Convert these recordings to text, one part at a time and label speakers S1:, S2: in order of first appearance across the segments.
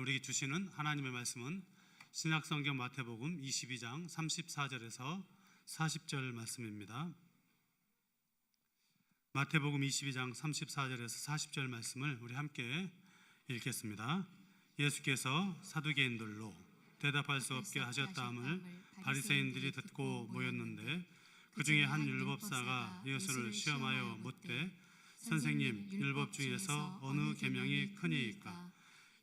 S1: 우리에게 주시는 하나님의 말씀은 신약성경 마태복음 22장 34절에서 40절 말씀입니다. 마태복음 22장 34절에서 40절 말씀을 우리 함께 읽겠습니다. 예수께서 사두개인들로 대답할 수 없게 하셨다함을 바리새인들이 듣고 모였는데 그 중에 한 율법사가 예수를 시험하여 묻되 선생님, 율법 중에서 어느 계명이 크니이까?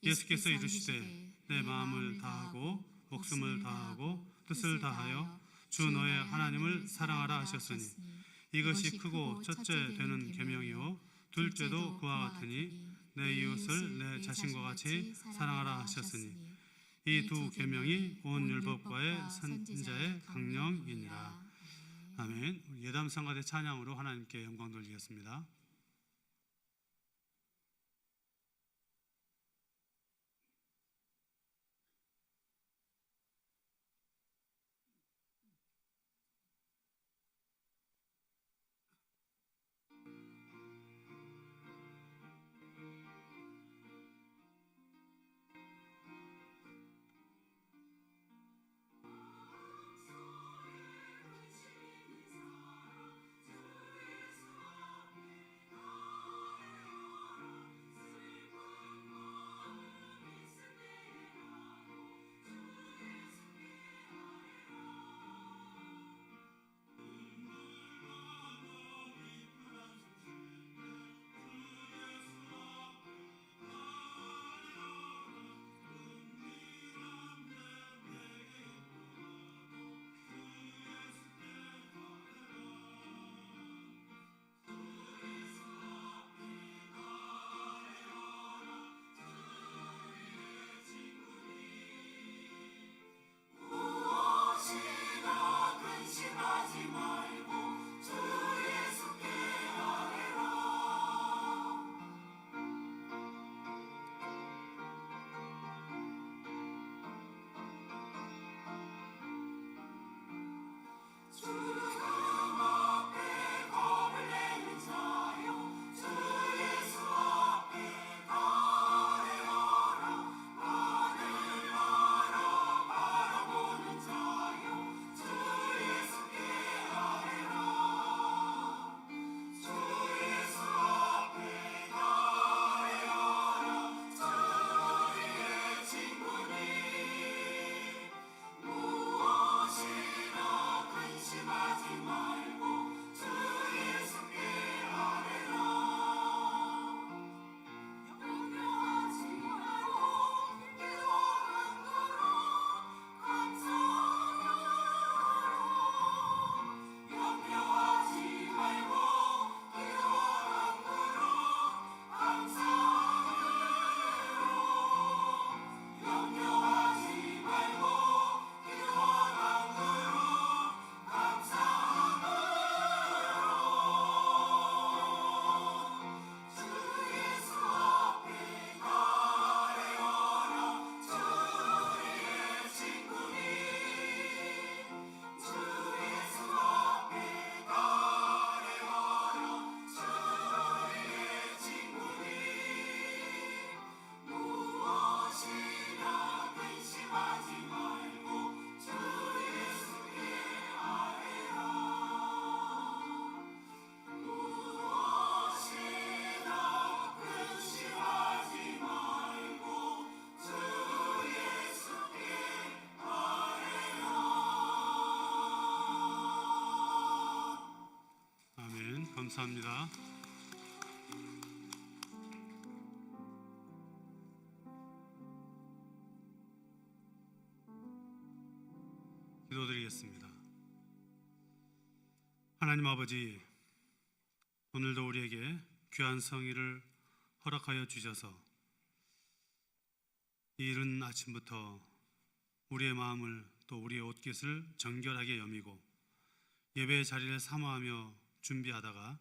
S1: 예수께서 이르시되 내 마음을 다하고 목숨을 다하고 뜻을 다하여 주 너의 하나님을 사랑하라 하셨으니 이것이 크고 첫째 되는 계명이요 둘째도 그와 같으니 내 이웃을 내 자신과 같이 사랑하라 하셨으니 이 두 계명이 온 율법과의 선지자의 강령이니라. 아멘. 예담 성가대 찬양으로 하나님께 영광 돌리겠습니다. 감사합니다. 기도드리겠습니다. 하나님 아버지, 오늘도 우리에게 귀한 성의를 허락하여 주셔서 이 이른 아침부터 우리의 마음을 또 우리의 옷깃을 정결하게 여미고 예배의 자리를 사모하며 준비하다가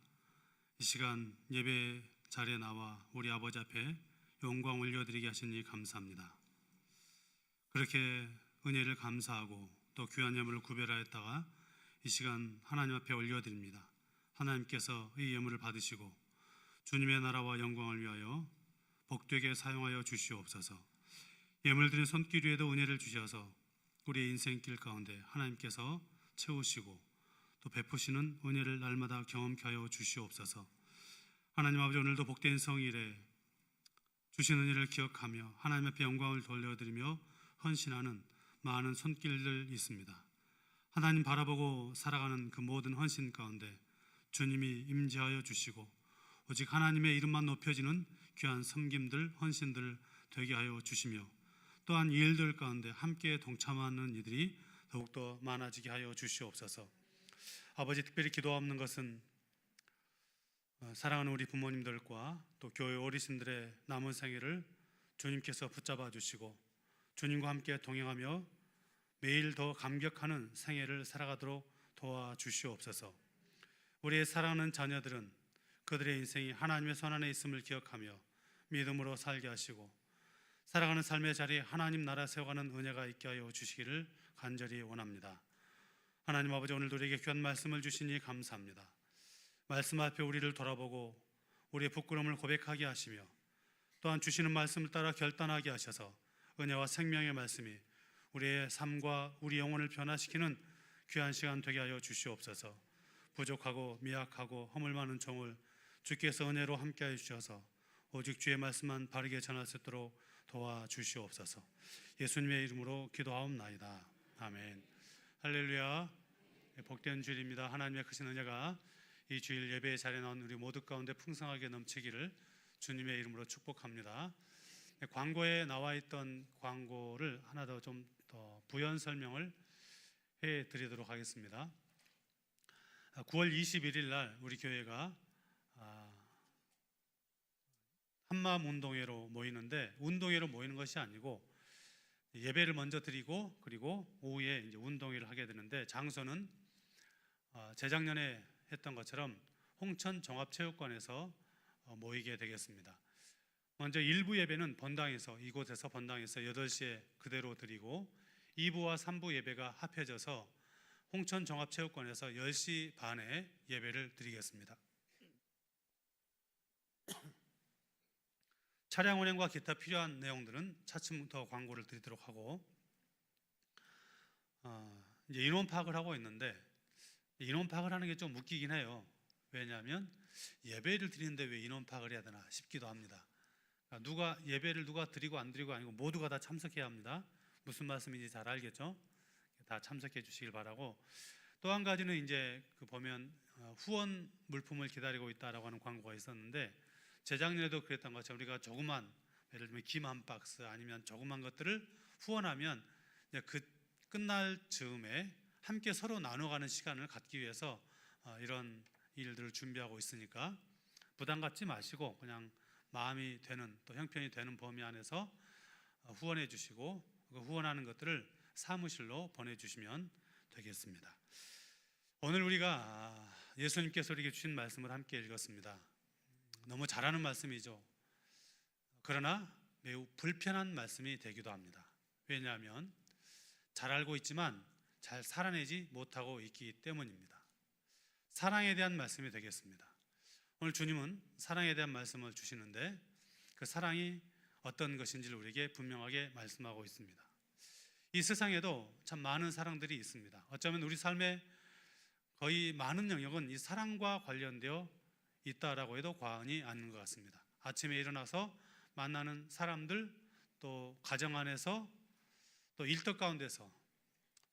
S1: 이 시간 예배 자리에 나와 우리 아버지 앞에 영광 올려드리게 하시니 감사합니다. 그렇게 은혜를 감사하고 또 귀한 예물을 구별하였다가 이 시간 하나님 앞에 올려드립니다. 하나님께서 이 예물을 받으시고 주님의 나라와 영광을 위하여 복되게 사용하여 주시옵소서. 예물드린 손길 위에도 은혜를 주셔서 우리의 인생길 가운데 하나님께서 채우시고 또 베푸시는 은혜를 날마다 경험케 하여 주시옵소서. 하나님 아버지, 오늘도 복된 성일에 주신 은혜를 기억하며 하나님 앞에 영광을 돌려드리며 헌신하는 많은 손길들 있습니다. 하나님 바라보고 살아가는 그 모든 헌신 가운데 주님이 임재하여 주시고 오직 하나님의 이름만 높여지는 귀한 섬김들, 헌신들 되게 하여 주시며 또한 이 일들 가운데 함께 동참하는 이들이 더욱더 많아지게 하여 주시옵소서. 아버지, 특별히 기도하옵는 것은 사랑하는 우리 부모님들과 또 교회 어르신들의 남은 생애를 주님께서 붙잡아 주시고 주님과 함께 동행하며 매일 더 감격하는 생애를 살아가도록 도와주시옵소서. 우리의 사랑하는 자녀들은 그들의 인생이 하나님의 손 안에 있음을 기억하며 믿음으로 살게 하시고 살아가는 삶의 자리에 하나님 나라 세워가는 은혜가 있게 하여 주시기를 간절히 원합니다. 하나님 아버지, 오늘도 우리에게 귀한 말씀을 주시니 감사합니다. 말씀 앞에 우리를 돌아보고 우리의 부끄러움을 고백하게 하시며 또한 주시는 말씀을 따라 결단하게 하셔서 은혜와 생명의 말씀이 우리의 삶과 우리 영혼을 변화시키는 귀한 시간 되게 하여 주시옵소서. 부족하고 미약하고 허물 많은 종을 주께서 은혜로 함께하여 주셔서 오직 주의 말씀만 바르게 전할 수 있도록 도와주시옵소서. 예수님의 이름으로 기도하옵나이다. 아멘. 할렐루야. 복된 주일입니다. 하나님의 크신 은혜가 이 주일 예배의 자리에 나온 우리 모두 가운데 풍성하게 넘치기를 주님의 이름으로 축복합니다. 광고에 나와 있던 광고를 하나 더 좀 더 부연 설명을 해드리도록 하겠습니다. 9월 21일 날 우리 교회가 한마음 운동회로 모이는데, 운동회로 모이는 것이 아니고 예배를 먼저 드리고 그리고 오후에 이제 운동회를 하게 되는데, 장소는 재작년에 했던 것처럼 홍천 종합체육관에서 모이게 되겠습니다. 먼저 1부 예배는 이곳에서 본당에서 8시에 그대로 드리고 2부와 3부 예배가 합해져서 홍천 종합체육관에서 10시 반에 예배를 드리겠습니다. 차량 운행과 기타 필요한 내용들은 차츰부터 광고를 드리도록 하고, 이제 인원 파악을 하고 있는데 인원 파악을 하는 게 좀 웃기긴 해요. 왜냐하면 예배를 드리는데 왜 인원 파악을 해야 되나 싶기도 합니다. 예배를 누가 드리고 안 드리고 아니고 모두가 다 참석해야 합니다. 무슨 말씀인지 잘 알겠죠? 다 참석해 주시길 바라고, 또 한 가지는 이제 보면 후원 물품을 기다리고 있다라고 하는 광고가 있었는데, 재작년에도 그랬던 것처럼 우리가 조그만, 예를 들면 김 한 박스 아니면 조그만 것들을 후원하면 그 끝날 즈음에 함께 서로 나눠가는 시간을 갖기 위해서 이런 일들을 준비하고 있으니까 부담 갖지 마시고 그냥 마음이 되는, 또 형편이 되는 범위 안에서 후원해 주시고 그 후원하는 것들을 사무실로 보내주시면 되겠습니다. 오늘 우리가 예수님께서 우리에게 주신 말씀을 함께 읽었습니다. 너무 잘하는 말씀이죠. 그러나 매우 불편한 말씀이 되기도 합니다. 왜냐하면 잘 알고 있지만 잘 살아내지 못하고 있기 때문입니다. 사랑에 대한 말씀이 되겠습니다. 오늘 주님은 사랑에 대한 말씀을 주시는데 그 사랑이 어떤 것인지를 우리에게 분명하게 말씀하고 있습니다. 이 세상에도 참 많은 사랑들이 있습니다. 어쩌면 우리 삶의 거의 많은 영역은 이 사랑과 관련되어 있다라고 해도 과언이 아닌 것 같습니다. 아침에 일어나서 만나는 사람들, 또 가정 안에서, 또 일터 가운데서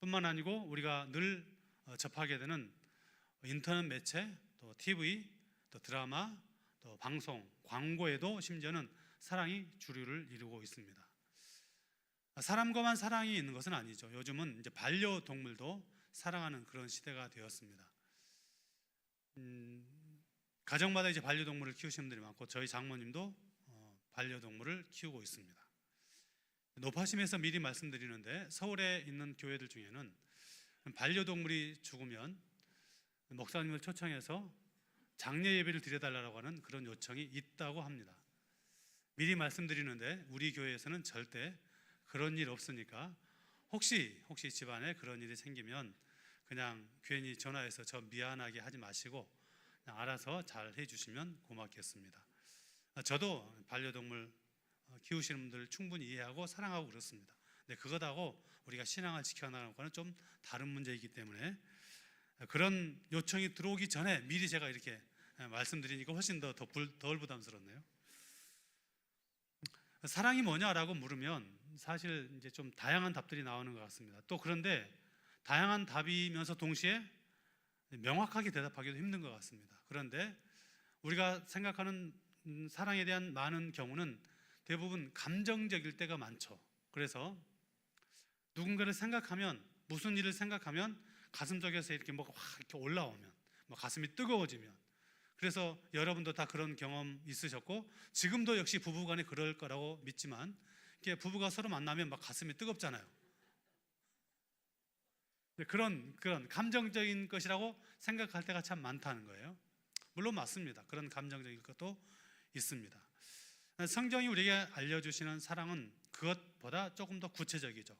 S1: 뿐만 아니고 우리가 늘 접하게 되는 인터넷 매체, 또 TV, 또 드라마, 또 방송, 광고에도 심지어는 사랑이 주류를 이루고 있습니다. 사람과만 사랑이 있는 것은 아니죠. 요즘은 이제 반려동물도 사랑하는 그런 시대가 되었습니다. 가정마다 이제 반려동물을 키우시는 분들이 많고 저희 장모님도 반려동물을 키우고 있습니다. 높아심에서 미리 말씀드리는데, 서울에 있는 교회들 중에는 반려동물이 죽으면 목사님을 초청해서 장례 예배를 드려달라고 하는 그런 요청이 있다고 합니다. 미리 말씀드리는데 우리 교회에서는 절대 그런 일 없으니까 혹시 집안에 그런 일이 생기면 그냥 괜히 전화해서 저 미안하게 하지 마시고 그냥 알아서 잘 해주시면 고맙겠습니다. 저도 반려동물 키우시는 분들 충분히 이해하고 사랑하고 그렇습니다. 근데 그것하고 우리가 신앙을 지켜나가는 것은 좀 다른 문제이기 때문에 그런 요청이 들어오기 전에 미리 제가 이렇게 말씀드리니까 훨씬 덜 부담스럽네요. 사랑이 뭐냐라고 물으면 사실 이제 좀 다양한 답들이 나오는 것 같습니다. 또 그런데 다양한 답이면서 동시에 명확하게 대답하기도 힘든 것 같습니다. 그런데 우리가 생각하는 사랑에 대한 많은 경우는 대부분 감정적일 때가 많죠. 그래서 누군가를 생각하면, 무슨 일을 생각하면 가슴속에서 이렇게 뭐가 확 이렇게 올라오면, 뭐 가슴이 뜨거워지면, 그래서 여러분도 다 그런 경험 있으셨고 지금도 역시 부부간에 그럴 거라고 믿지만, 이렇게 부부가 서로 만나면 막 가슴이 뜨겁잖아요. 그런 감정적인 것이라고 생각할 때가 참 많다는 거예요. 물론 맞습니다. 그런 감정적인 것도 있습니다. 성경이 우리에게 알려주시는 사랑은 그것보다 조금 더 구체적이죠.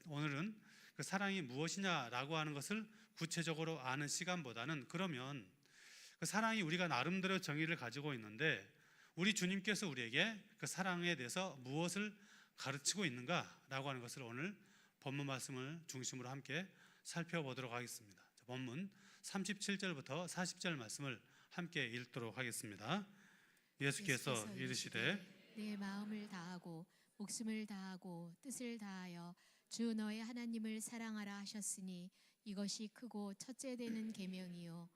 S1: 오늘은 그 사랑이 무엇이냐라고 하는 것을 구체적으로 아는 시간보다는, 그러면 그 사랑이 우리가 나름대로 정의를 가지고 있는데 우리 주님께서 우리에게 그 사랑에 대해서 무엇을 가르치고 있는가라고 하는 것을 오늘 본문 말씀을 중심으로 함께 살펴보도록 하겠습니다. 본문 37절부터 40절 말씀을 함께 읽도록 하겠습니다. 예수께서 이르시되
S2: 내 마음을 다하고 목숨을 다하고 뜻을 다하여 주 너의 하나님을 사랑하라 하셨으니 이것이 크고 첫째 되는 계명이요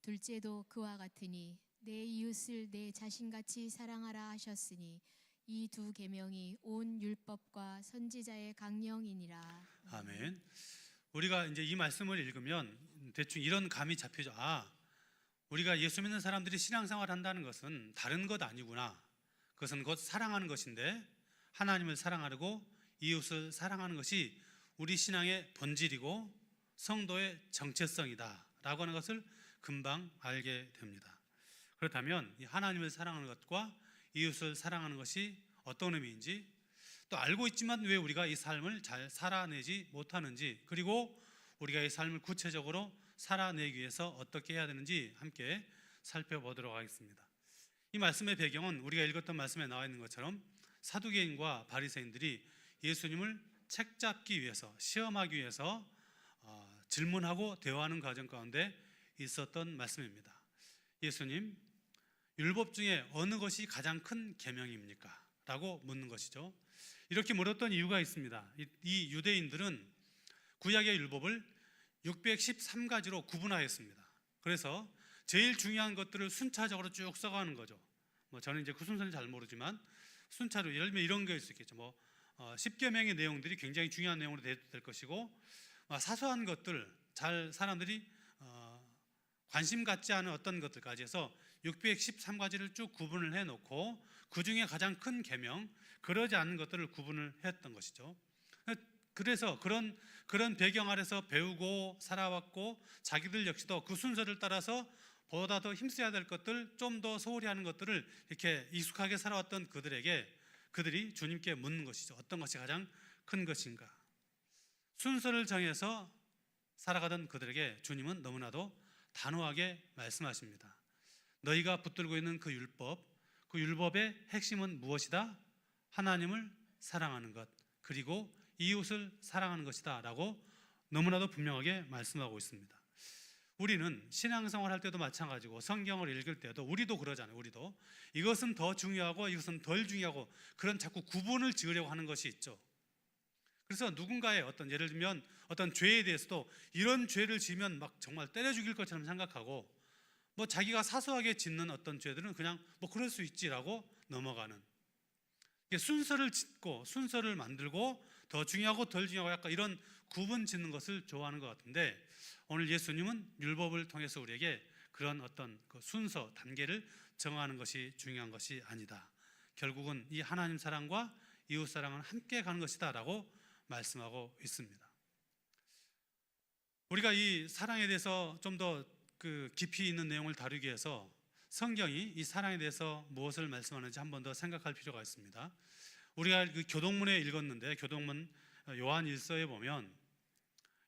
S2: 둘째도 그와 같으니 내 이웃을 내 자신같이 사랑하라 하셨으니 이 두 계명이 온 율법과 선지자의 강령이니라.
S1: 아멘. 우리가 이제 이 말씀을 읽으면 대충 이런 감이 잡히죠. 우리가 예수 믿는 사람들이 신앙생활 한다는 것은 다른 것 아니구나. 그것은 곧 사랑하는 것인데, 하나님을 사랑하고 이웃을 사랑하는 것이 우리 신앙의 본질이고 성도의 정체성이다 라고 하는 것을 금방 알게 됩니다. 그렇다면 이 하나님을 사랑하는 것과 이웃을 사랑하는 것이 어떤 의미인지, 또 알고 있지만 왜 우리가 이 삶을 잘 살아내지 못하는지, 그리고 우리가 이 삶을 구체적으로 살아내기 위해서 어떻게 해야 되는지 함께 살펴보도록 하겠습니다. 이 말씀의 배경은 우리가 읽었던 말씀에 나와 있는 것처럼 사두개인과 바리새인들이 예수님을 책잡기 위해서, 시험하기 위해서 질문하고 대화하는 과정 가운데 있었던 말씀입니다. 예수님, 율법 중에 어느 것이 가장 큰 계명입니까? 라고 묻는 것이죠. 이렇게 물었던 이유가 있습니다. 이 유대인들은 구약의 율법을 613가지로 구분하였습니다. 그래서 제일 중요한 것들을 순차적으로 쭉 써가는 거죠. 저는 이제 그 순서는 잘 모르지만 순차로, 예를 들면 이런 게 있을 수 있겠죠. 10계명의 내용들이 굉장히 중요한 내용으로 될 것이고, 사소한 것들, 잘 사람들이 관심 갖지 않은 어떤 것들까지 해서 613가지를 쭉 구분을 해놓고 그 중에 가장 큰 계명, 그러지 않는 것들을 구분을 했던 것이죠. 그래서 그런 배경 아래서 배우고 살아왔고, 자기들 역시도 그 순서를 따라서 보다 더 힘써야 될 것들, 좀 더 소홀히 하는 것들을 이렇게 익숙하게 살아왔던 그들이 주님께 묻는 것이죠. 어떤 것이 가장 큰 것인가? 순서를 정해서 살아가던 그들에게 주님은 너무나도 단호하게 말씀하십니다. 너희가 붙들고 있는 그 율법의 핵심은 무엇이다? 하나님을 사랑하는 것, 그리고 이웃을 사랑하는 것이다 라고 너무나도 분명하게 말씀하고 있습니다. 우리는 신앙생활 할 때도 마찬가지고 성경을 읽을 때도 우리도 그러잖아요. 우리도 이것은 더 중요하고 이것은 덜 중요하고 그런 자꾸 구분을 지으려고 하는 것이 있죠. 그래서 누군가의 예를 들면 어떤 죄에 대해서도 이런 죄를 지으면 막 정말 때려 죽일 것처럼 생각하고, 자기가 사소하게 짓는 어떤 죄들은 그냥 그럴 수 있지라고 넘어가는, 순서를 짓고 순서를 만들고 더 중요하고 덜 중요하고 약간 이런 구분 짓는 것을 좋아하는 것 같은데, 오늘 예수님은 율법을 통해서 우리에게 그런 어떤 그 순서, 단계를 정하는 것이 중요한 것이 아니다. 결국은 이 하나님 사랑과 이웃 사랑은 함께 가는 것이다 라고 말씀하고 있습니다. 우리가 이 사랑에 대해서 좀 더 깊이 있는 내용을 다루기 위해서 성경이 이 사랑에 대해서 무엇을 말씀하는지 한 번 더 생각할 필요가 있습니다. 우리가 그 교동문에 읽었는데, 교동문 요한 1서에 보면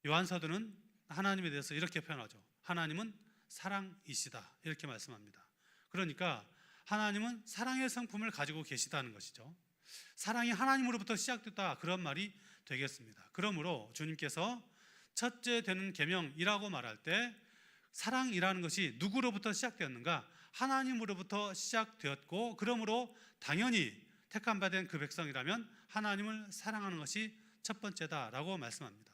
S1: 요한 사도는 하나님에 대해서 이렇게 표현하죠. 하나님은 사랑이시다, 이렇게 말씀합니다. 그러니까 하나님은 사랑의 성품을 가지고 계시다는 것이죠. 사랑이 하나님으로부터 시작됐다, 그런 말이 되겠습니다. 그러므로 주님께서 첫째 되는 계명이라고 말할 때 사랑이라는 것이 누구로부터 시작되었는가? 하나님으로부터 시작되었고, 그러므로 당연히 택함 받은 그 백성이라면 하나님을 사랑하는 것이 첫 번째다라고 말씀합니다.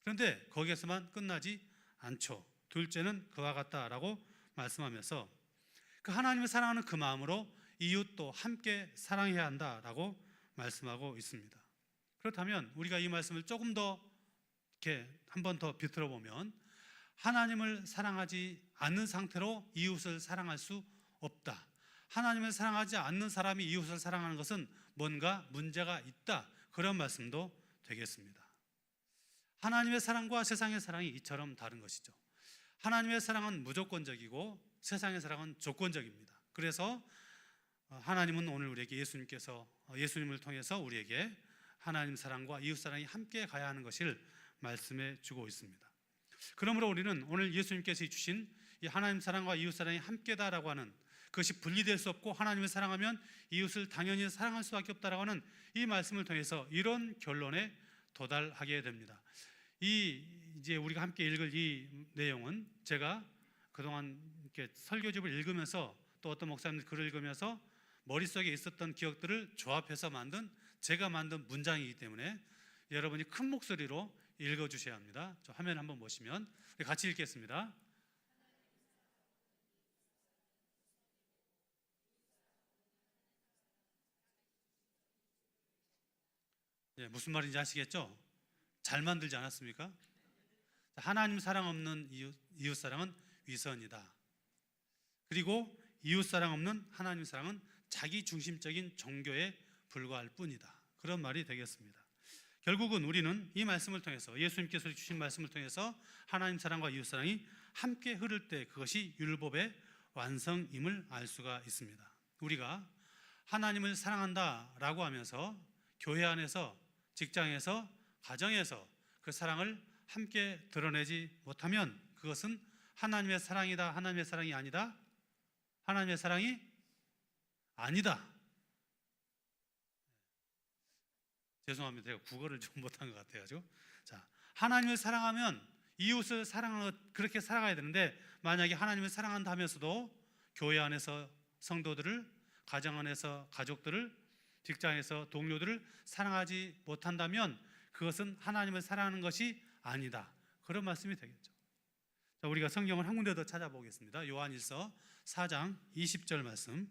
S1: 그런데 거기에서만 끝나지 않죠. 둘째는 그와 같다라고 말씀하면서 그 하나님을 사랑하는 그 마음으로 이웃도 함께 사랑해야 한다라고 말씀하고 있습니다. 그렇다면 우리가 이 말씀을 조금 더 이렇게 한 번 더 비틀어 보면 하나님을 사랑하지 않는 상태로 이웃을 사랑할 수 없다. 하나님을 사랑하지 않는 사람이 이웃을 사랑하는 것은 뭔가 문제가 있다, 그런 말씀도 되겠습니다. 하나님의 사랑과 세상의 사랑이 이처럼 다른 것이죠. 하나님의 사랑은 무조건적이고 세상의 사랑은 조건적입니다. 그래서 하나님은 오늘 우리에게 예수님을 통해서 우리에게 하나님 사랑과 이웃 사랑이 함께 가야 하는 것을 말씀해 주고 있습니다. 그러므로 우리는 오늘 예수님께서 주신 이 하나님 사랑과 이웃 사랑이 함께다라고 하는 그것이 분리될 수 없고 하나님을 사랑하면 이웃을 당연히 사랑할 수밖에 없다라고 하는 이 말씀을 통해서 이런 결론에 도달하게 됩니다. 이제 우리가 함께 읽을 이 내용은 제가 그동안 이렇게 설교집을 읽으면서 또 어떤 목사님들 글을 읽으면서 머릿속에 있었던 기억들을 조합해서 제가 만든 문장이기 때문에 여러분이 큰 목소리로 읽어주셔야 합니다. 저 화면 한번 보시면 같이 읽겠습니다. 무슨 말인지 아시겠죠? 잘 만들지 않았습니까? 하나님 사랑 없는 이웃 사랑은 위선이다. 그리고 이웃 사랑 없는 하나님 사랑은 자기 중심적인 종교에 불과할 뿐이다. 그런 말이 되겠습니다. 결국은 우리는 이 말씀을 통해서 예수님께서 주신 말씀을 통해서 하나님 사랑과 이웃 사랑이 함께 흐를 때 그것이 율법의 완성임을 알 수가 있습니다. 우리가 하나님을 사랑한다라고 하면서 교회 안에서, 직장에서, 가정에서 그 사랑을 함께 드러내지 못하면 그것은 하나님의 사랑이다, 하나님의 사랑이 아니다, 하나님의 사랑이 아니다. 죄송합니다. 제가 국어를 좀 못한 것 같아가지고. 자, 하나님을 사랑하면 이웃을 사랑하는 것, 그렇게 살아가야 되는데 만약에 하나님을 사랑한다 하면서도 교회 안에서 성도들을, 가정 안에서 가족들을, 직장에서 동료들을 사랑하지 못한다면 그것은 하나님을 사랑하는 것이 아니다, 그런 말씀이 되겠죠. 자, 우리가 성경을 한 군데 더 찾아보겠습니다. 요한일서 4장 20절 말씀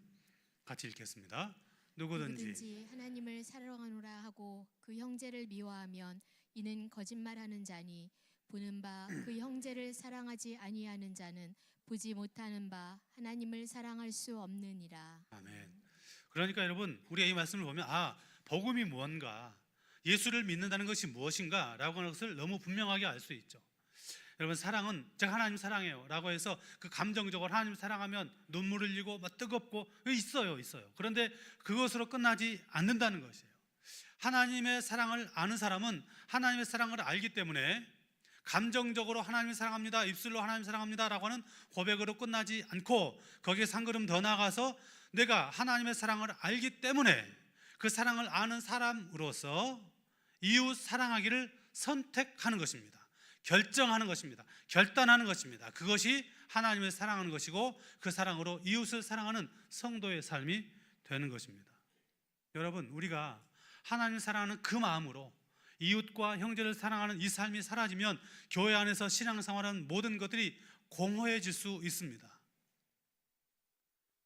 S1: 같이 읽겠습니다. 누구든지
S2: 하나님을 사랑하노라 하고 그 형제를 미워하면 이는 거짓말하는 자니 보는 바 그 형제를 사랑하지 아니하는 자는 보지 못하는 바 하나님을 사랑할 수 없느니라.
S1: 아멘. 그러니까 여러분, 우리가 이 말씀을 보면 복음이 무언가, 예수를 믿는다는 것이 무엇인가 라고 하는 것을 너무 분명하게 알 수 있죠. 여러분, 사랑은 제가 하나님 사랑해요 라고 해서 그 감정적으로 하나님 사랑하면 눈물 흘리고 막 뜨겁고 있어요. 그런데 그것으로 끝나지 않는다는 것이에요. 하나님의 사랑을 아는 사람은 하나님의 사랑을 알기 때문에 감정적으로 하나님을 사랑합니다, 입술로 하나님 사랑합니다 라고 하는 고백으로 끝나지 않고 거기에서 한 걸음 더 나아가서 내가 하나님의 사랑을 알기 때문에 그 사랑을 아는 사람으로서 이웃 사랑하기를 선택하는 것입니다. 결정하는 것입니다. 결단하는 것입니다. 그것이 하나님을 사랑하는 것이고 그 사랑으로 이웃을 사랑하는 성도의 삶이 되는 것입니다. 여러분, 우리가 하나님을 사랑하는 그 마음으로 이웃과 형제를 사랑하는 이 삶이 사라지면 교회 안에서 신앙생활하는 모든 것들이 공허해질 수 있습니다.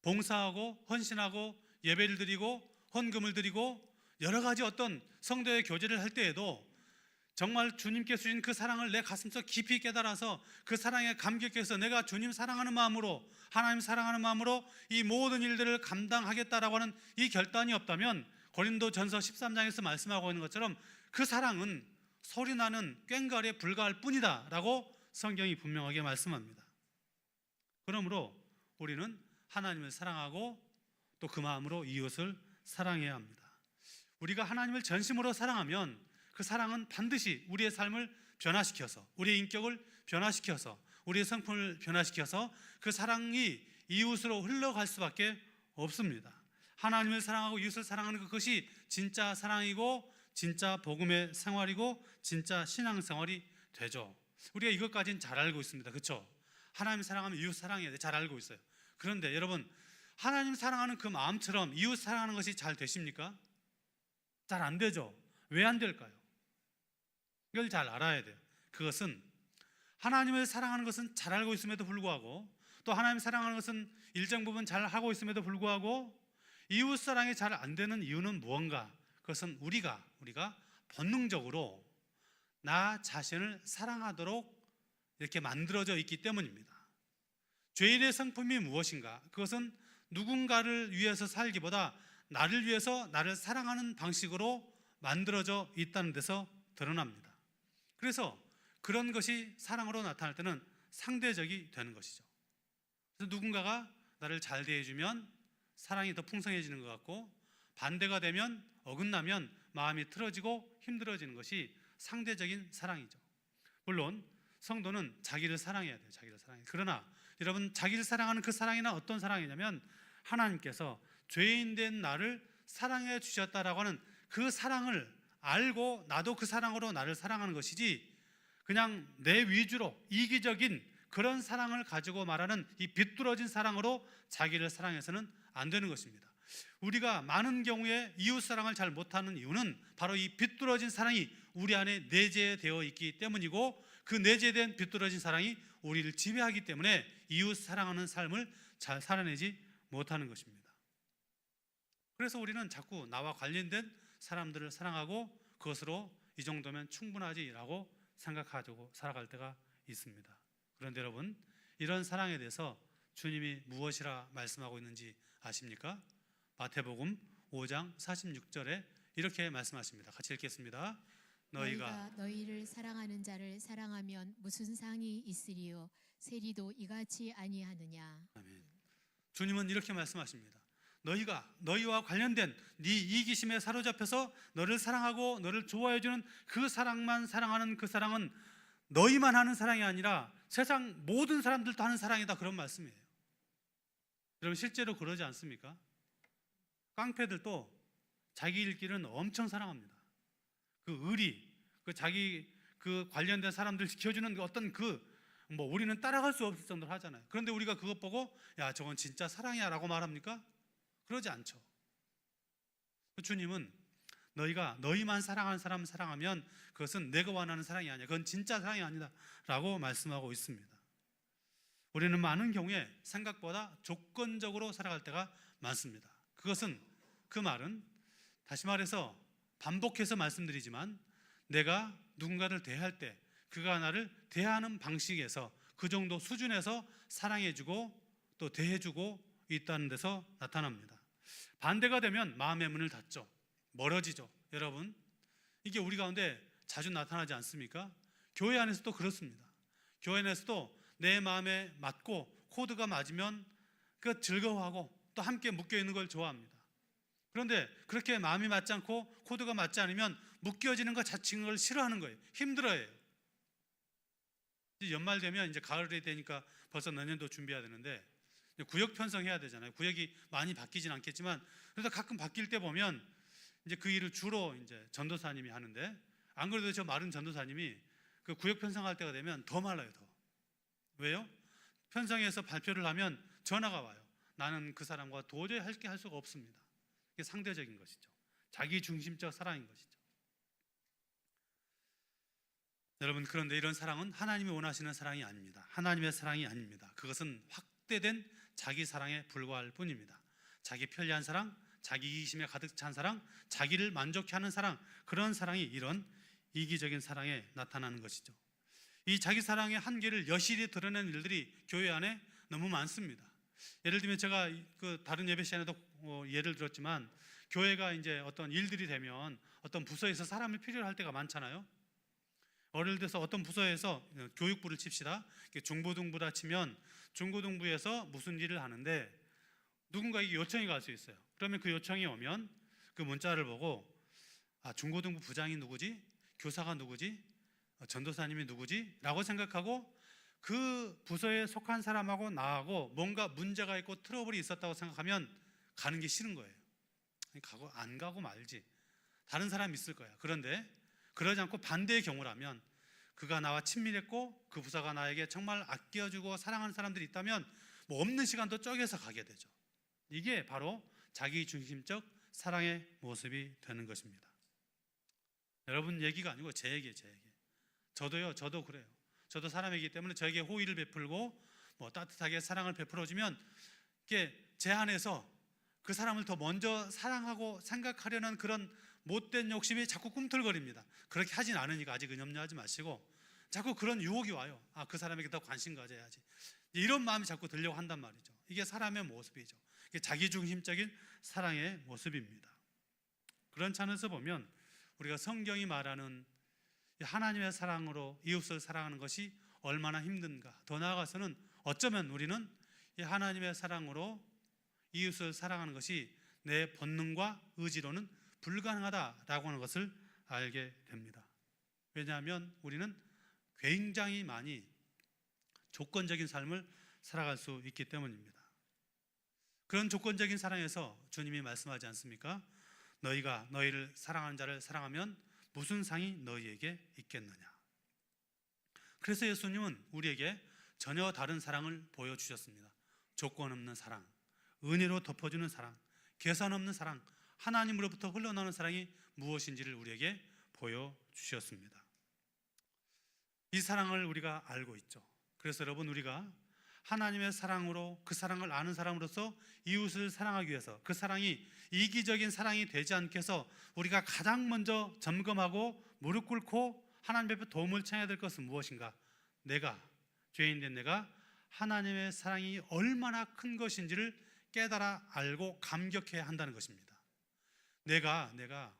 S1: 봉사하고 헌신하고 예배를 드리고 헌금을 드리고 여러 가지 어떤 성도의 교제를 할 때에도 정말 주님께 주신 그 사랑을 내 가슴속 깊이 깨달아서 그 사랑에 감격해서 내가 주님 사랑하는 마음으로, 하나님 사랑하는 마음으로 이 모든 일들을 감당하겠다라고 하는 이 결단이 없다면 고린도전서 13장에서 말씀하고 있는 것처럼 그 사랑은 소리나는 꽹과리에 불과할 뿐이다 라고 성경이 분명하게 말씀합니다. 그러므로 우리는 하나님을 사랑하고 또 그 마음으로 이웃을 사랑해야 합니다. 우리가 하나님을 전심으로 사랑하면 그 사랑은 반드시 우리의 삶을 변화시켜서, 우리의 인격을 변화시켜서, 우리의 성품을 변화시켜서 그 사랑이 이웃으로 흘러갈 수밖에 없습니다. 하나님을 사랑하고 이웃을 사랑하는 그것이 진짜 사랑이고 진짜 복음의 생활이고 진짜 신앙생활이 되죠. 우리가 이것까지는 잘 알고 있습니다. 그렇죠? 하나님 사랑하면 이웃 사랑해야 돼. 잘 알고 있어요. 그런데 여러분, 하나님 사랑하는 그 마음처럼 이웃 사랑하는 것이 잘 되십니까? 잘 안 되죠. 왜 안 될까요? 이걸 잘 알아야 돼요. 그것은 하나님을 사랑하는 것은 잘 알고 있음에도 불구하고, 또 하나님 사랑하는 것은 일정 부분 잘 하고 있음에도 불구하고 이웃 사랑이 잘 안 되는 이유는 무언가? 그것은 우리가 본능적으로 나 자신을 사랑하도록 이렇게 만들어져 있기 때문입니다. 죄인의 성품이 무엇인가? 그것은 누군가를 위해서 살기보다 나를 위해서 나를 사랑하는 방식으로 만들어져 있다는 데서 드러납니다. 그래서 그런 것이 사랑으로 나타날 때는 상대적이 되는 것이죠. 그래서 누군가가 나를 잘 대해주면 사랑이 더 풍성해지는 것 같고, 반대가 되면 어긋나면 마음이 틀어지고 힘들어지는 것이 상대적인 사랑이죠. 물론 성도는 자기를 사랑해야 돼요. 자기를 사랑해요. 그러나 여러분, 자기를 사랑하는 그 사랑이나 어떤 사랑이냐면 하나님께서 죄인 된 나를 사랑해 주셨다라고 하는 그 사랑을 알고 나도 그 사랑으로 나를 사랑하는 것이지, 그냥 내 위주로 이기적인 그런 사랑을 가지고 말하는 이 비뚤어진 사랑으로 자기를 사랑해서는 안 되는 것입니다. 우리가 많은 경우에 이웃 사랑을 잘 못하는 이유는 바로 이 비뚤어진 사랑이 우리 안에 내재되어 있기 때문이고, 그 내재된 비뚤어진 사랑이 우리를 지배하기 때문에 이웃 사랑하는 삶을 잘 살아내지 못하는 것입니다. 그래서 우리는 자꾸 나와 관련된 사람들을 사랑하고 그것으로 이 정도면 충분하지라고 생각하고 살아갈 때가 있습니다. 그런데 여러분, 이런 사랑에 대해서 주님이 무엇이라 말씀하고 있는지 아십니까? 마태복음 5장 46절에 이렇게 말씀하십니다. 같이 읽겠습니다.
S2: 너희가 너희를 사랑하는 자를 사랑하면 무슨 상이 있으리요? 세리도 이같이 아니하느냐.
S1: 아멘. 주님은 이렇게 말씀하십니다. 너희와 관련된 네 이기심에 사로잡혀서 너를 사랑하고 너를 좋아해주는 그 사랑만 사랑하는 그 사랑은 너희만 하는 사랑이 아니라 세상 모든 사람들도 하는 사랑이다, 그런 말씀이에요. 여러분, 실제로 그러지 않습니까? 깡패들도 자기 일길은 엄청 사랑합니다. 그 의리, 자기 관련된 사람들 지켜주는 어떤 우리는 따라갈 수 없을 정도로 하잖아요. 그런데 우리가 그것 보고 야, 저건 진짜 사랑이야 라고 말합니까? 그러지 않죠. 주님은 너희가 너희만 사랑하는 사람 사랑하면 그것은 내가 원하는 사랑이 아니야, 그건 진짜 사랑이 아니다 라고 말씀하고 있습니다. 우리는 많은 경우에 생각보다 조건적으로 살아갈 때가 많습니다. 그 말은 다시 말해서 반복해서 말씀드리지만, 내가 누군가를 대할 때 그가 나를 대하는 방식에서 그 정도 수준에서 사랑해주고 또 대해주고 있다는 데서 나타납니다. 반대가 되면 마음의 문을 닫죠. 멀어지죠. 여러분, 이게 우리 가운데 자주 나타나지 않습니까? 교회 안에서도 그렇습니다. 교회 안에서도 내 마음에 맞고 코드가 맞으면 그 즐거워하고 또 함께 묶여있는 걸 좋아합니다. 그런데 그렇게 마음이 맞지 않고 코드가 맞지 않으면 묶여지는 것 자체를 싫어하는 거예요. 힘들어해요. 이제 연말 되면 이제 가을이 되니까 벌써 내년도 준비해야 되는데 구역 편성해야 되잖아요. 구역이 많이 바뀌진 않겠지만 그래서 가끔 바뀔 때 보면 이제 그 일을 주로 이제 전도사님이 하는데, 안 그래도 저 마른 전도사님이 그 구역 편성할 때가 되면 더 말라요. 더. 왜요? 편성해서 발표를 하면 전화가 와요. 나는 그 사람과 도저히 할 수가 없습니다. 이게 상대적인 것이죠. 자기 중심적 사랑인 것이죠. 여러분, 그런데 이런 사랑은 하나님이 원하시는 사랑이 아닙니다. 하나님의 사랑이 아닙니다. 그것은 확대된 자기 사랑에 불과할 뿐입니다. 자기 편리한 사랑, 자기 이기심에 가득 찬 사랑, 자기를 만족해 하는 사랑, 그런 사랑이 이런 이기적인 사랑에 나타나는 것이죠. 이 자기 사랑의 한계를 여실히 드러낸 일들이 교회 안에 너무 많습니다. 예를 들면 제가 다른 예배 시간에도 예를 들었지만, 교회가 이제 어떤 일들이 되면 어떤 부서에서 사람이 필요로 할 때가 많잖아요. 예를 들어서 어떤 부서에서 교육부를 칩시다. 중고등부다 치면 중고등부에서 무슨 일을 하는데 누군가에게 요청이 갈 수 있어요. 그러면 그 요청이 오면 그 문자를 보고 중고등부 부장이 누구지? 교사가 누구지? 전도사님이 누구지? 라고 생각하고 그 부서에 속한 사람하고 나하고 뭔가 문제가 있고 트러블이 있었다고 생각하면 가는 게 싫은 거예요. 안 가고 말지. 다른 사람이 있을 거야. 그런데 그러지 않고 반대의 경우라면, 그가 나와 친밀했고 그 부사가 나에게 정말 아껴주고 사랑하는 사람들이 있다면 뭐 없는 시간도 쪼개서 가게 되죠. 이게 바로 자기중심적 사랑의 모습이 되는 것입니다. 여러분 얘기가 아니고 제 얘기예요. 제 얘기. 저도 그래요. 저도 사람이기 때문에 저에게 호의를 베풀고 뭐 따뜻하게 사랑을 베풀어주면 이게 제 안에서 그 사람을 더 먼저 사랑하고 생각하려는 그런 못된 욕심이 자꾸 꿈틀거립니다. 그렇게 하진 않으니까 아직은 염려하지 마시고, 자꾸 그런 유혹이 와요. 아, 그 사람에게 더 관심 가져야지, 이런 마음이 자꾸 들려고 한단 말이죠. 이게 사람의 모습이죠. 이게 자기중심적인 사랑의 모습입니다. 그런 차원에서 보면 우리가 성경이 말하는 하나님의 사랑으로 이웃을 사랑하는 것이 얼마나 힘든가, 더 나아가서는 어쩌면 우리는 이 하나님의 사랑으로 이웃을 사랑하는 것이 내 본능과 의지로는 불가능하다라고 하는 것을 알게 됩니다. 왜냐하면 우리는 굉장히 많이 조건적인 삶을 살아갈 수 있기 때문입니다. 그런 조건적인 사랑에서 주님이 말씀하지 않습니까? 너희가 너희를 사랑하는 자를 사랑하면 무슨 상이 너희에게 있겠느냐. 그래서 예수님은 우리에게 전혀 다른 사랑을 보여주셨습니다. 조건 없는 사랑, 은혜로 덮어주는 사랑, 계산 없는 사랑, 하나님으로부터 흘러나오는 사랑이 무엇인지를 우리에게 보여주셨습니다. 이 사랑을 우리가 알고 있죠. 그래서 여러분, 우리가 하나님의 사랑으로 그 사랑을 아는 사람으로서 이웃을 사랑하기 위해서 그 사랑이 이기적인 사랑이 되지 않게 해서 우리가 가장 먼저 점검하고 무릎 꿇고 하나님 앞에 도움을 청해야 될 것은 무엇인가? 내가, 죄인된 내가 하나님의 사랑이 얼마나 큰 것인지를 깨달아 알고 감격해야 한다는 것입니다. 내가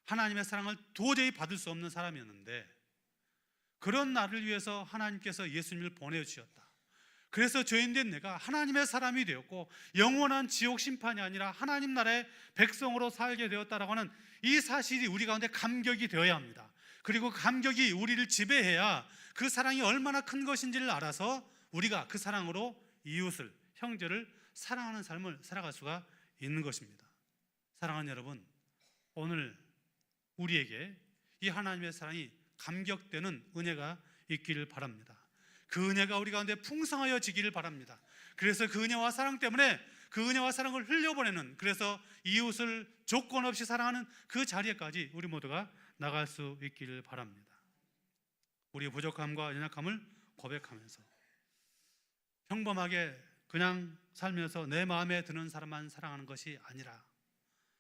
S1: 하나님의 사랑을 도저히 받을 수 없는 사람이었는데 그런 나를 위해서 하나님께서 예수님을 보내주셨다. 그래서 죄인된 내가 하나님의 사람이 되었고 영원한 지옥 심판이 아니라 하나님 나라의 백성으로 살게 되었다라고 하는 이 사실이 우리 가운데 감격이 되어야 합니다. 그리고 감격이 우리를 지배해야 그 사랑이 얼마나 큰 것인지를 알아서 우리가 그 사랑으로 이웃을, 형제를 사랑하는 삶을 살아갈 수가 있는 것입니다. 사랑하는 여러분, 오늘 우리에게 이 하나님의 사랑이 감격되는 은혜가 있기를 바랍니다. 그 은혜가 우리 가운데 풍성하여지기를 바랍니다. 그래서 그 은혜와 사랑 때문에 그 은혜와 사랑을 흘려보내는, 그래서 이웃을 조건 없이 사랑하는 그 자리에까지 우리 모두가 나갈 수 있기를 바랍니다. 우리의 부족함과 연약함을 고백하면서 평범하게 그냥 살면서 내 마음에 드는 사람만 사랑하는 것이 아니라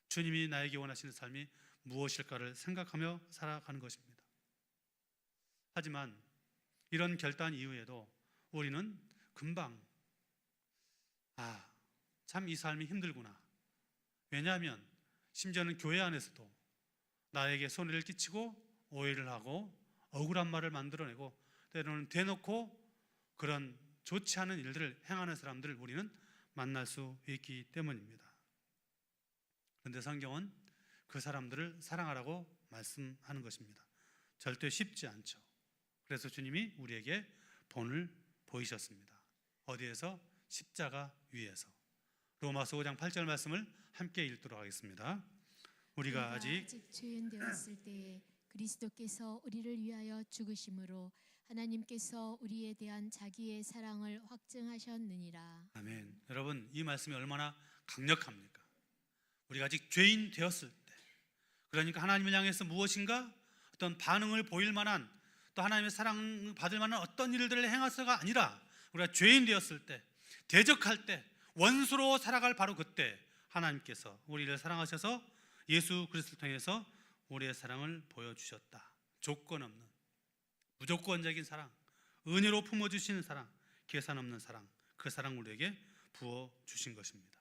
S1: 주님이 나에게 원하시는 삶이 무엇일까를 생각하며 살아가는 것입니다. 하지만 이런 결단 이후에도 우리는 금방 참 이 삶이 힘들구나. 왜냐하면 심지어는 교회 안에서도 나에게 손해를 끼치고 오해를 하고 억울한 말을 만들어내고 때로는 대놓고 그런 좋지 않은 일들을 행하는 사람들을 우리는 만날 수 있기 때문입니다. 그런데 성경은 그 사람들을 사랑하라고 말씀하는 것입니다. 절대 쉽지 않죠. 그래서 주님이 우리에게 본을 보이셨습니다. 어디에서? 십자가 위에서. 로마서 5장 8절 말씀을 함께 읽도록 하겠습니다. 우리가 아직
S2: 죄인되었을 때에 그리스도께서 우리를 위하여 죽으심으로 하나님께서 우리에 대한 자기의 사랑을 확증하셨느니라.
S1: 아멘. 여러분, 이 말씀이 얼마나 강력합니까? 우리가 아직 죄인 되었을 때, 그러니까 하나님을 향해서 무엇인가 어떤 반응을 보일 만한, 또 하나님의 사랑 받을 만한 어떤 일들을 행해서가 아니라 우리가 죄인 되었을 때, 대적할 때, 원수로 살아갈 바로 그때 하나님께서 우리를 사랑하셔서 예수 그리스도를 통해서 우리의 사랑을 보여주셨다. 조건 없는, 무조건적인 사랑, 은혜로 품어주시는 사랑, 계산 없는 사랑, 그 사랑 우리에게 부어주신 것입니다.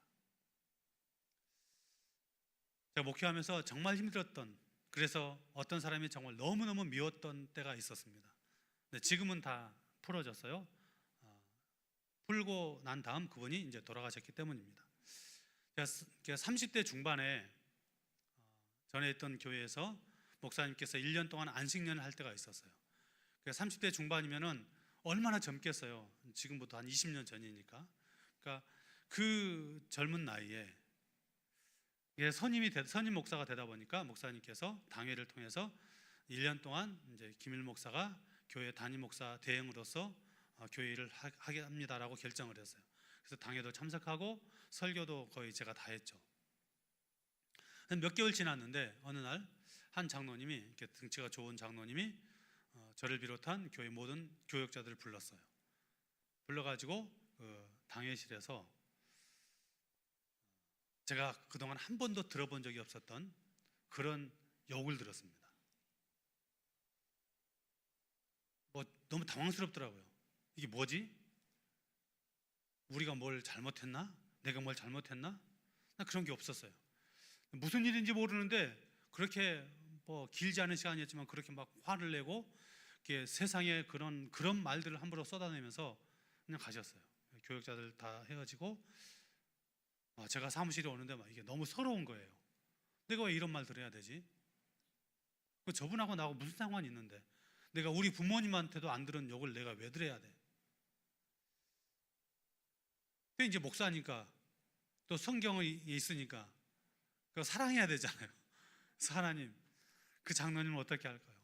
S1: 제가 목회하면서 정말 힘들었던, 그래서 어떤 사람이 정말 너무너무 미웠던 때가 있었습니다. 근데 지금은 다 풀어졌어요. 풀고 난 다음 그분이 이제 돌아가셨기 때문입니다. 제가 30대 중반에 전에 있던 교회에서 목사님께서 1년 동안 안식년을 할 때가 있었어요. 30대 중반이면은 얼마나 젊겠어요. 지금부터 한 20년 전이니까. 그러니까 그 젊은 나이에 이게 선임 목사가 되다 보니까 목사님께서 당회를 통해서 1년 동안 이제 김일 목사가 교회 담임 목사 대행으로서 교회 일을 하게 합니다라고 결정을 했어요. 그래서 당회도 참석하고 설교도 거의 제가 다 했죠. 몇 개월 지났는데 어느 날 한 장로님이, 이렇게 등치가 좋은 장로님이 저를 비롯한 교회 모든 교역자들을 불렀어요. 불러가지고 당회실에서 제가 그동안 한 번도 들어본 적이 없었던 그런 욕을 들었습니다. 너무 당황스럽더라고요. 이게 뭐지? 우리가 뭘 잘못했나? 내가 뭘 잘못했나? 나 그런 게 없었어요. 무슨 일인지 모르는데 그렇게 길지 않은 시간이었지만 그렇게 막 화를 내고 이렇게 세상에 그런 말들을 함부로 쏟아내면서 그냥 가셨어요. 교역자들 다 헤어지고 제가 사무실에 오는데 막 이게 너무 서러운 거예요. 내가 왜 이런 말 들어야 되지? 저분하고 나하고 무슨 상관이 있는데 내가 우리 부모님한테도 안 들은 욕을 내가 왜 들어야 돼? 근데 이제 목사니까 또 성경이 있으니까 사랑해야 되잖아요. 그래서 하나님, 그 장로님을 어떻게 할까요?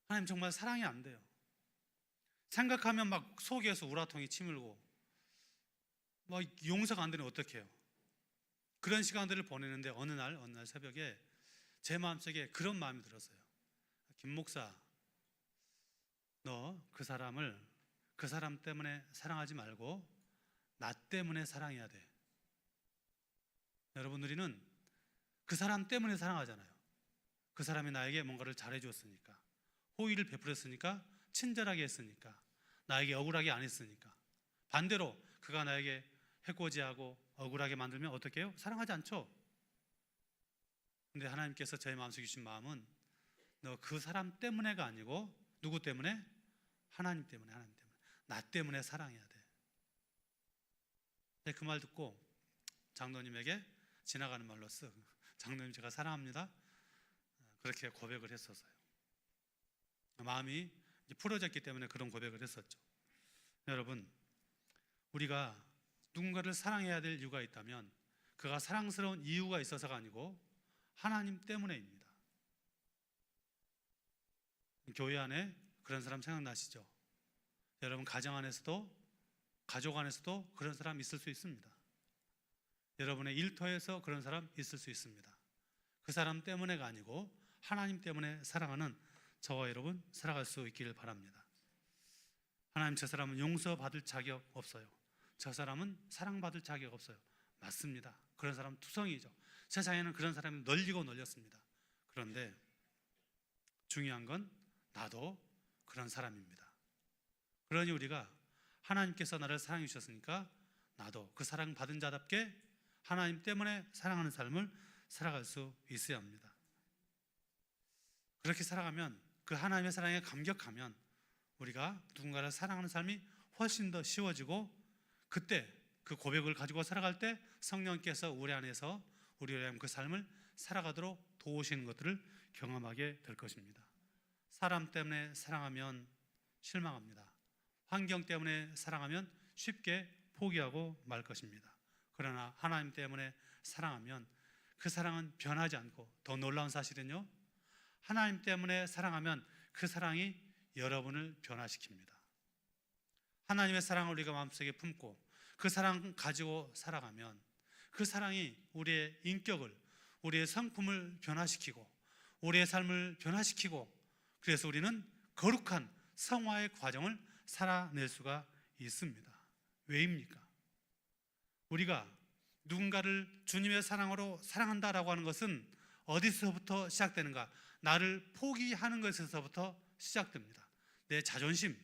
S1: 하나님, 정말 사랑이 안 돼요. 생각하면 막 속에서 우라통이 치밀고 막 용서가 안 되면 어떡해요? 그런 시간들을 보내는데 어느 날 새벽에 제 마음속에 그런 마음이 들었어요. 김 목사, 너 그 사람 때문에 사랑하지 말고 나 때문에 사랑해야 돼. 여러분, 우리는 그 사람 때문에 사랑하잖아요. 그 사람이 나에게 뭔가를 잘해줬으니까, 호의를 베풀었으니까, 친절하게 했으니까, 나에게 억울하게 안 했으니까. 반대로 그가 나에게 해코지하고 억울하게 만들면 어떻게 해요? 사랑하지 않죠. 근데 하나님께서 저의 마음속에 주신 마음은 너 그 사람 때문에가 아니고 누구 때문에? 하나님 때문에. 나 때문에 사랑해야 돼. 그 말 듣고 장로님에게 지나가는 말로 장로님, 제가 사랑합니다, 그렇게 고백을 했었어요. 마음이 풀어졌기 때문에 그런 고백을 했었죠. 여러분, 우리가 누군가를 사랑해야 될 이유가 있다면 그가 사랑스러운 이유가 있어서가 아니고 하나님 때문에입니다. 교회 안에 그런 사람 생각나시죠? 여러분, 가정 안에서도, 가족 안에서도 그런 사람 있을 수 있습니다. 여러분의 일터에서 그런 사람 있을 수 있습니다. 그 사람 때문에가 아니고 하나님 때문에 사랑하는 저와 여러분 살아갈 수 있기를 바랍니다. 하나님, 저 사람은 용서받을 자격 없어요. 저 사람은 사랑받을 자격 없어요. 맞습니다. 그런 사람 투성이죠. 세상에는 그런 사람이 널리고 널렸습니다. 그런데 중요한 건 나도 그런 사람입니다. 그러니 우리가 하나님께서 나를 사랑해 주셨으니까 나도 그 사랑 받은 자답게 하나님 때문에 사랑하는 삶을 살아갈 수 있어야 합니다. 그렇게 살아가면, 그 하나님의 사랑에 감격하면 우리가 누군가를 사랑하는 삶이 훨씬 더 쉬워지고, 그때 그 고백을 가지고 살아갈 때 성령께서 우리 안에서 우리의 그 삶을 살아가도록 도우시는 것들을 경험하게 될 것입니다. 사람 때문에 사랑하면 실망합니다. 환경 때문에 사랑하면 쉽게 포기하고 말 것입니다. 그러나 하나님 때문에 사랑하면 그 사랑은 변하지 않고, 더 놀라운 사실은요, 하나님 때문에 사랑하면 그 사랑이 여러분을 변화시킵니다. 하나님의 사랑을 우리가 마음속에 품고 그 사랑 가지고 살아가면 그 사랑이 우리의 인격을, 우리의 성품을 변화시키고 우리의 삶을 변화시키고, 그래서 우리는 거룩한 성화의 과정을 살아낼 수가 있습니다. 왜입니까? 우리가 누군가를 주님의 사랑으로 사랑한다라고 하는 것은 어디서부터 시작되는가? 나를 포기하는 것에서부터 시작됩니다. 내 자존심,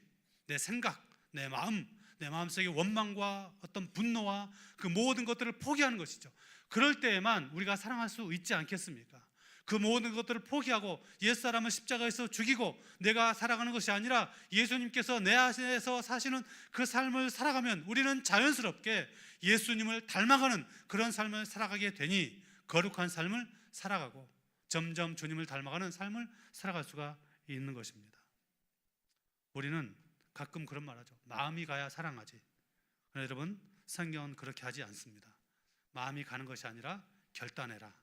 S1: 내 생각, 내 마음, 내 마음속의 원망과 어떤 분노와 그 모든 것들을 포기하는 것이죠. 그럴 때에만 우리가 사랑할 수 있지 않겠습니까? 그 모든 것들을 포기하고 옛사람을 십자가에서 죽이고 내가 살아가는 것이 아니라 예수님께서 내 안에서 사시는 그 삶을 살아가면 우리는 자연스럽게 예수님을 닮아가는 그런 삶을 살아가게 되니 거룩한 삶을 살아가고 점점 주님을 닮아가는 삶을 살아갈 수가 있는 것입니다. 우리는 가끔 그런 말하죠. 마음이 가야 사랑하지. 그러나 여러분, 성경은 그렇게 하지 않습니다. 마음이 가는 것이 아니라 결단해라.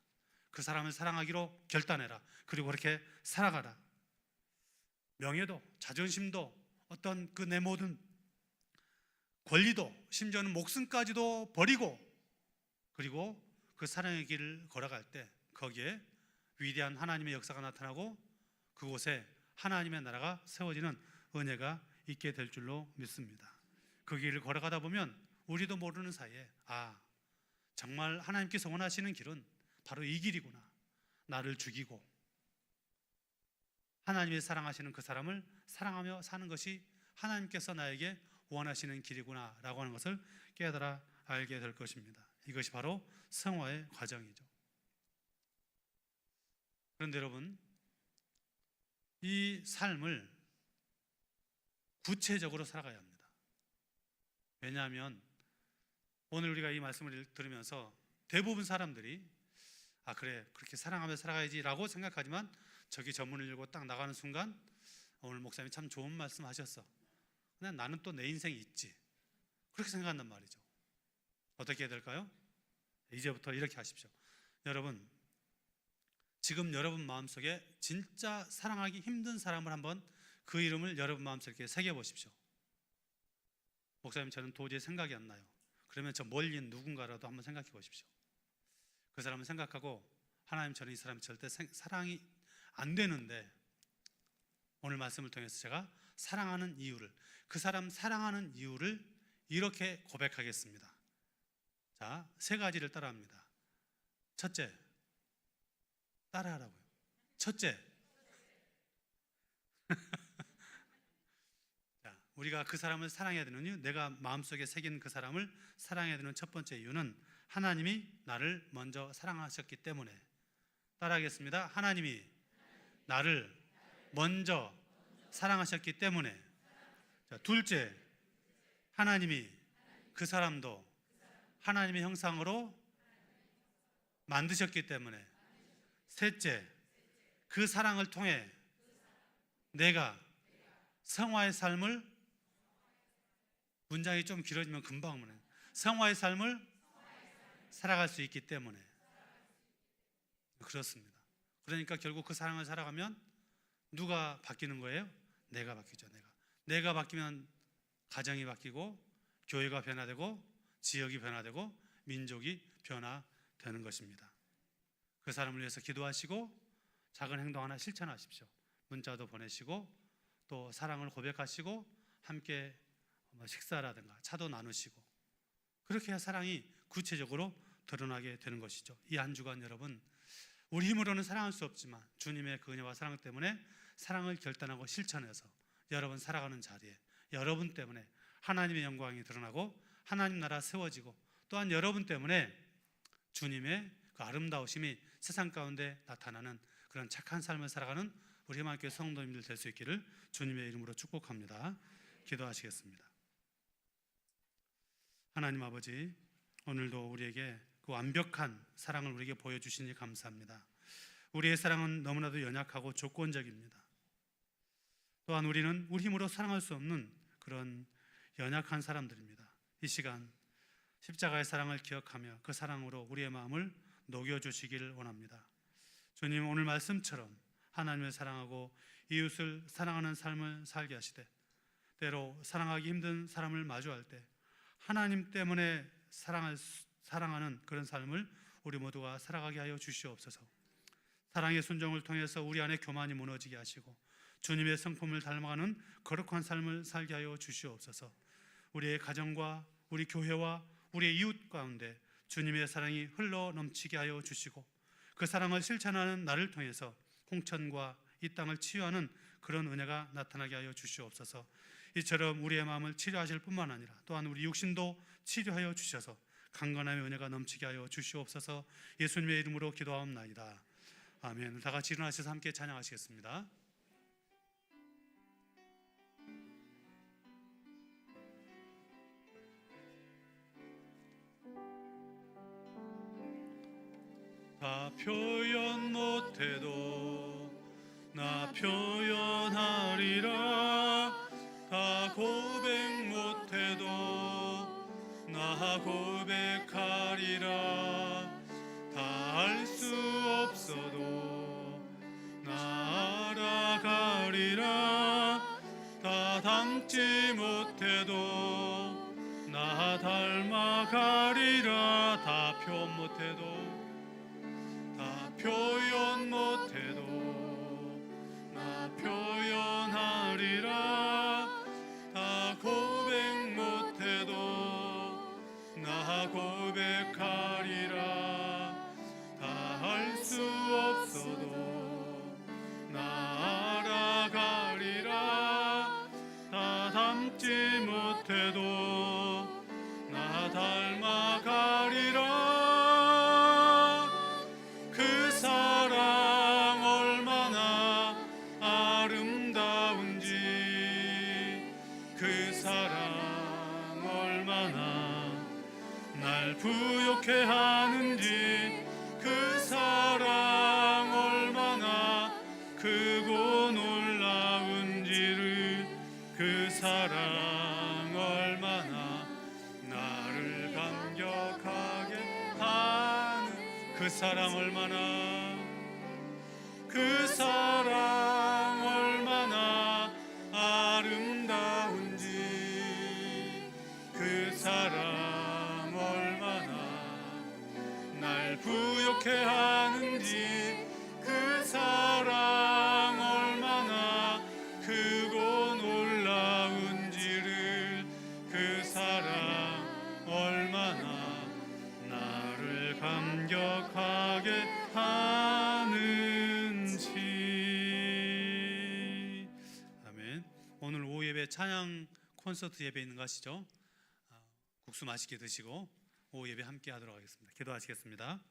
S1: 그 사람을 사랑하기로 결단해라. 그리고 그렇게 살아가라. 명예도, 자존심도, 어떤 그 내 모든 권리도, 심지어는 목숨까지도 버리고, 그리고 그 사랑의 길을 걸어갈 때 거기에 위대한 하나님의 역사가 나타나고 그곳에 하나님의 나라가 세워지는 은혜가 있게 될 줄로 믿습니다. 그 길을 걸어가다 보면 우리도 모르는 사이에 정말 하나님께서 원하시는 길은 바로 이 길이구나. 나를 죽이고 하나님이 사랑하시는 그 사람을 사랑하며 사는 것이 하나님께서 나에게 원하시는 길이구나 라고 하는 것을 깨달아 알게 될 것입니다. 이것이 바로 성화의 과정이죠. 그런데 여러분, 이 삶을 구체적으로 살아가야 합니다. 왜냐하면 오늘 우리가 이 말씀을 들으면서 대부분 사람들이 그래, 그렇게 사랑하며 살아가야지 라고 생각하지만 저기 전문을 열고 딱 나가는 순간 오늘 목사님이 참 좋은 말씀 하셨어. 근데 나는 또 내 인생이 있지. 그렇게 생각한단 말이죠. 어떻게 해야 될까요? 이제부터 이렇게 하십시오. 여러분, 지금 여러분 마음속에 진짜 사랑하기 힘든 사람을 한번 그 이름을 여러분 마음속에 이렇게 새겨보십시오. 목사님, 저는 도저히 생각이 안 나요. 그러면 저 멀리 있는 누군가라도 한번 생각해 보십시오. 그 사람을 생각하고 하나님, 저는 이 사람이 절대 사랑이 안 되는데 오늘 말씀을 통해서 제가 사랑하는 이유를, 그 사람 사랑하는 이유를 이렇게 고백하겠습니다. 자, 3가지를 따라합니다. 첫째, 따라하라고요. 첫째, 자, 우리가 그 사람을 사랑해야 되는 이유, 내가 마음속에 새긴 그 사람을 사랑해야 되는 첫 번째 이유는 하나님이 나를 먼저 사랑하셨기 때문에. 따라하겠습니다. 하나님이 나를 먼저 사랑하셨기 때문에. 자, 둘째, 하나님이 그 사람도 하나님의 형상으로 만드셨기 때문에. 셋째, 그 사랑을 통해 내가 성화의 삶을, 문장이 좀 길어지면 금방 오네. 성화의 삶을 살아갈 수 있기 때문에. 그렇습니다. 그러니까 결국 그 사랑을 살아가면 누가 바뀌는 거예요? 내가 바뀌죠. 내가 바뀌면 가정이 바뀌고 교회가 변화되고 지역이 변화되고 민족이 변화되는 것입니다. 그 사람을 위해서 기도하시고 작은 행동 하나 실천하십시오. 문자도 보내시고 또 사랑을 고백하시고 함께 식사라든가 차도 나누시고, 그렇게 해야 사랑이 구체적으로 드러나게 되는 것이죠. 이 한 주간 여러분, 우리 힘으로는 사랑할 수 없지만 주님의 그 은혜와 사랑 때문에 사랑을 결단하고 실천해서 여러분 살아가는 자리에 여러분 때문에 하나님의 영광이 드러나고 하나님 나라 세워지고, 또한 여러분 때문에 주님의 그 아름다우심이 세상 가운데 나타나는 그런 착한 삶을 살아가는 우리 희망교회 성도님들 될 수 있기를 주님의 이름으로 축복합니다. 기도하시겠습니다. 하나님 아버지, 오늘도 우리에게 그 완벽한 사랑을 우리에게 보여주시니 감사합니다. 우리의 사랑은 너무나도 연약하고 조건적입니다. 또한 우리는 우리 힘으로 사랑할 수 없는 그런 연약한 사람들입니다. 이 시간 십자가의 사랑을 기억하며 그 사랑으로 우리의 마음을 녹여주시기를 원합니다. 주님, 오늘 말씀처럼 하나님을 사랑하고 이웃을 사랑하는 삶을 살게 하시되, 때로 사랑하기 힘든 사람을 마주할 때 하나님 때문에 사랑하는 그런 삶을 우리 모두가 살아가게 하여 주시옵소서. 사랑의 순종을 통해서 우리 안에 교만이 무너지게 하시고 주님의 성품을 닮아가는 거룩한 삶을 살게 하여 주시옵소서. 우리의 가정과 우리 교회와 우리의 이웃 가운데 주님의 사랑이 흘러 넘치게 하여 주시고, 그 사랑을 실천하는 나를 통해서 홍천과 이 땅을 치유하는 그런 은혜가 나타나게 하여 주시옵소서. 이처럼 우리의 마음을 치료하실 뿐만 아니라 또한 우리 육신도 치료하여 주셔서 강건함의 은혜가 넘치게 하여 주시옵소서. 예수님의 이름으로 기도하옵나이다. 아멘. 다 같이 일어나셔서 함께 찬양하시겠습니다. 다 표현 못해도 나 표현하리라. 다 고백 못해도 나 고백하리라. 다 닮아가리라. 다 닮지 못해도 나 닮아가리라. 다 표현 못해도 다 표현 못해도 나 표현하리라. 다 고백 못해도 나 고백하리라. 다 할 수 없어도 나 알아가리라. 다 닮지 못해도 나 닮아가리라. 그 사랑 얼마나 아름다운지, 그 사랑 얼마나 날 부욕해 하는지, 그 사랑 얼마나 크고 놀라운지를, 그 사랑 얼마나 나를 감격하게 하는, 그 사랑 얼마나, 그 사랑 얼마나 아름다운지, 그 사랑 얼마나 날 부욕해 하는지, 그 사랑 얼마나 크고 놀라운지를, 그 사랑 얼마나 나를 감격하게 하는지. 아멘. 오늘 오후 예배 찬양 콘서트 예배 있는 거 아시죠? 국수 맛있게 드시고 오후 예배 함께 하도록 하겠습니다. 기도하시겠습니다.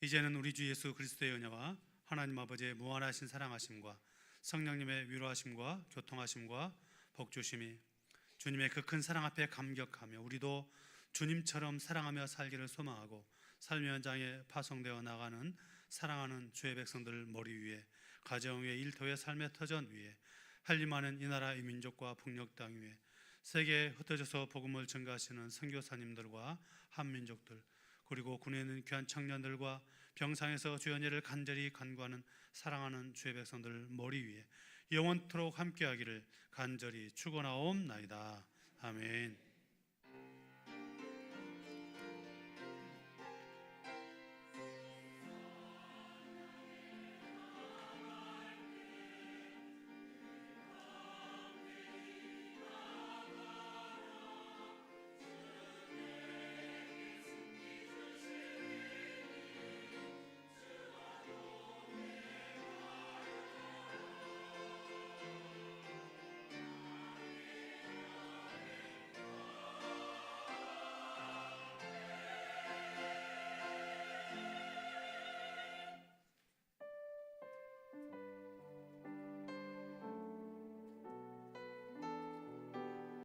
S1: 이제는 우리 주 예수 그리스도의 은혜와 하나님 아버지의 무한하신 사랑하심과 성령님의 위로하심과 교통하심과 복주심이 주님의 그 큰 사랑 앞에 감격하며 우리도 주님처럼 사랑하며 살기를 소망하고 삶의 현장에 파송되어 나가는 사랑하는 주의 백성들 머리 위에, 가정 위에, 일터의 삶의 터전 위에, 한림하는 이 나라 이 민족과 북녘 땅 위에 세계에 흩어져서 복음을 전가하시는 선교사님들과 한민족들, 그리고 군에 있는 귀한 청년들과 병상에서 주의 은혜를 간절히 간구하는 사랑하는 주의 백성들 머리 위에 영원토록 함께하기를 간절히 축원하옵나이다. 아멘.